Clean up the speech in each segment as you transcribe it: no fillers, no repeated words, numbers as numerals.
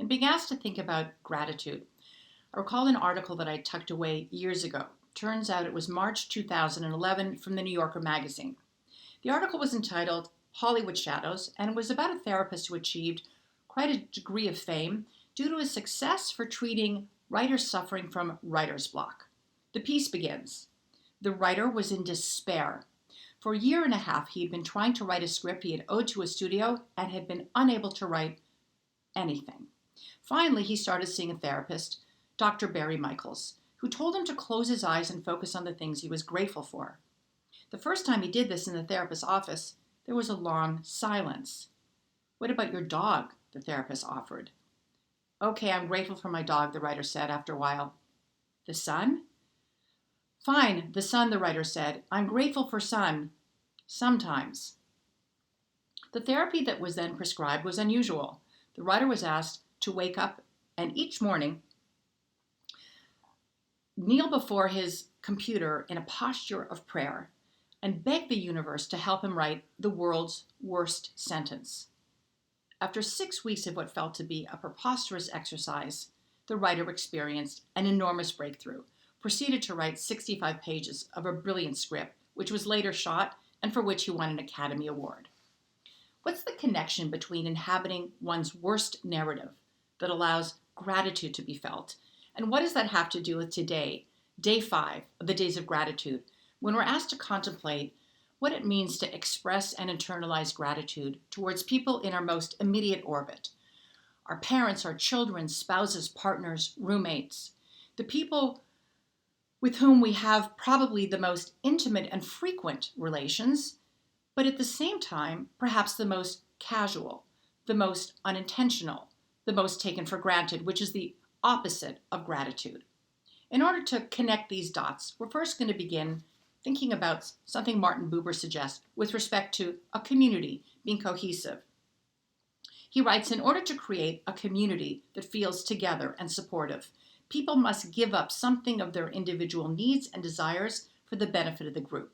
and being asked to think about gratitude. I recall an article that I tucked away years ago. Turns out it was March 2011 from the New Yorker magazine. The article was entitled Hollywood Shadows and was about a therapist who achieved quite a degree of fame due to his success for treating writers suffering from writer's block. The piece begins. The writer was in despair. For a year and a half, he had been trying to write a script he had owed to a studio and had been unable to write anything. Finally, he started seeing a therapist, Dr. Barry Michaels, who told him to close his eyes and focus on the things he was grateful for. The first time he did this in the therapist's office, there was a long silence. What about your dog? The therapist offered. Okay, I'm grateful for my dog, the writer said after a while. The sun? Fine, the sun, the writer said. I'm grateful for sun. Sometimes. The therapy that was then prescribed was unusual. The writer was asked to wake up and each morning kneel before his computer in a posture of prayer and beg the universe to help him write the world's worst sentence. After 6 weeks of what felt to be a preposterous exercise, the writer experienced an enormous breakthrough, proceeded to write 65 pages of a brilliant script, which was later shot and for which he won an Academy Award. What's the connection between inhabiting one's worst narrative that allows gratitude to be felt, and what does that have to do with today, day 5 of the Days of Gratitude, when we're asked to contemplate what it means to express and internalize gratitude towards people in our most immediate orbit, our parents, our children, spouses, partners, roommates, the people with whom we have probably the most intimate and frequent relations, but at the same time, perhaps the most casual, the most unintentional, the most taken for granted, which is the opposite of gratitude. In order to connect these dots, we're first going to begin thinking about something Martin Buber suggests with respect to a community being cohesive. He writes, in order to create a community that feels together and supportive, people must give up something of their individual needs and desires for the benefit of the group.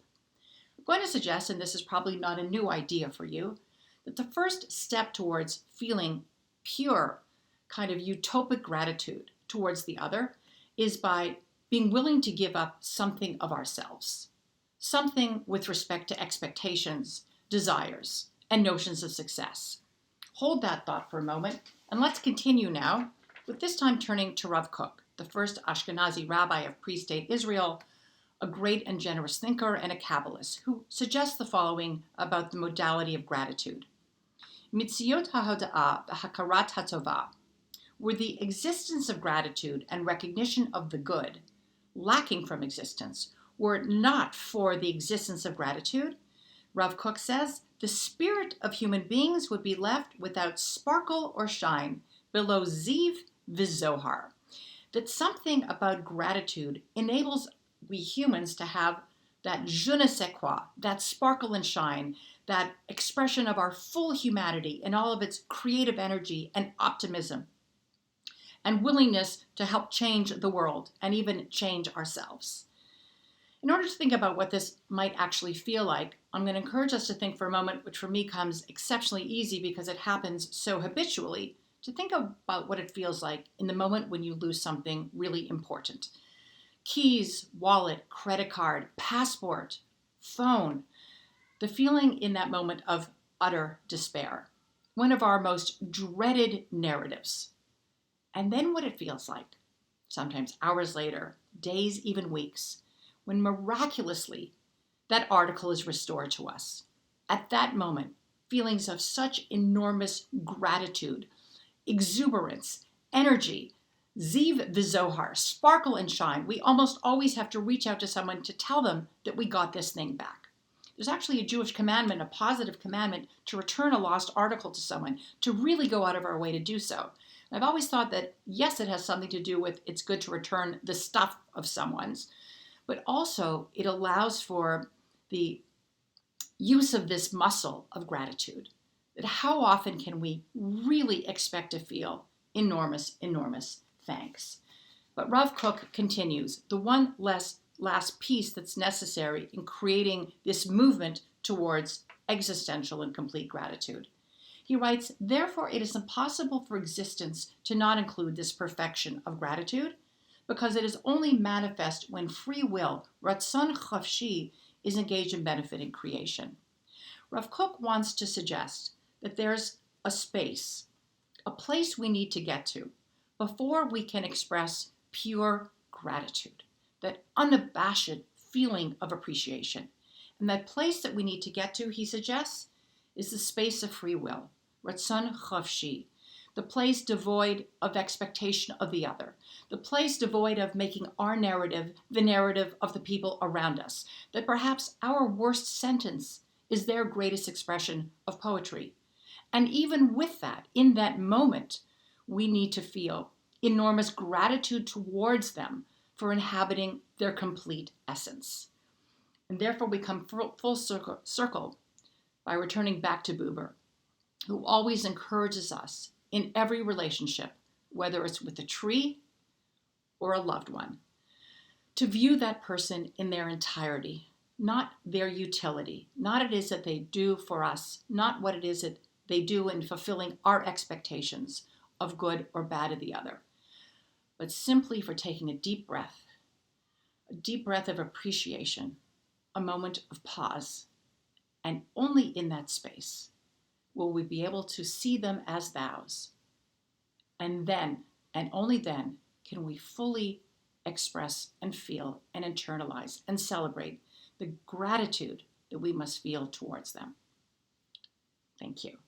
I'm going to suggest, and this is probably not a new idea for you, that the first step towards feeling pure, kind of utopic gratitude towards the other is by being willing to give up something of ourselves, something with respect to expectations, desires, and notions of success. Hold that thought for a moment, and let's continue now, with this time turning to Rav Kook, the first Ashkenazi rabbi of pre-state Israel, a great and generous thinker and a Kabbalist, who suggests the following about the modality of gratitude. Mitziot ha'hoda'ah v'hakarat ha'tovah, were the existence of gratitude and recognition of the good, lacking from existence, were it not for the existence of gratitude, Rav Kook says, the spirit of human beings would be left without sparkle or shine, below Ziv v'Zohar. That something about gratitude enables we humans to have that je ne sais quoi, that sparkle and shine, that expression of our full humanity in all of its creative energy and optimism, and willingness to help change the world and even change ourselves. In order to think about what this might actually feel like, I'm going to encourage us to think for a moment, which for me comes exceptionally easy because it happens so habitually, to think about what it feels like in the moment when you lose something really important. Keys, wallet, credit card, passport, phone. The feeling in that moment of utter despair. One of our most dreaded narratives. And then what it feels like, sometimes hours later, days, even weeks, when miraculously that article is restored to us. At that moment, feelings of such enormous gratitude, exuberance, energy, Ziv v'Zohar, sparkle and shine. We almost always have to reach out to someone to tell them that we got this thing back. There's actually a Jewish commandment, a positive commandment, to return a lost article to someone, to really go out of our way to do so. I've always thought that, yes, it has something to do with it's good to return the stuff of someone's, but also it allows for the use of this muscle of gratitude. That how often can we really expect to feel enormous, enormous thanks? But Rav Kook continues, the one last piece that's necessary in creating this movement towards existential and complete gratitude. He writes, therefore, it is impossible for existence to not include this perfection of gratitude, because it is only manifest when free will, Ratzon Chafshi, is engaged in benefiting creation. Rav Kook wants to suggest that there's a space, a place we need to get to before we can express pure gratitude, that unabashed feeling of appreciation. And that place that we need to get to, he suggests, is the space of free will, Ratzon Chafshi, the place devoid of expectation of the other, the place devoid of making our narrative the narrative of the people around us, that perhaps our worst sentence is their greatest expression of poetry. And even with that, in that moment, we need to feel enormous gratitude towards them for inhabiting their complete essence. And therefore, we come full circle by returning back to Buber, who always encourages us in every relationship, whether it's with a tree or a loved one, to view that person in their entirety, not their utility, not what it is that they do for us, not what it is that they do in fulfilling our expectations of good or bad of the other, but simply for taking a deep breath of appreciation, a moment of pause, and only in that space will we be able to see them as thous. And then, and only then, can we fully express and feel and internalize and celebrate the gratitude that we must feel towards them. Thank you.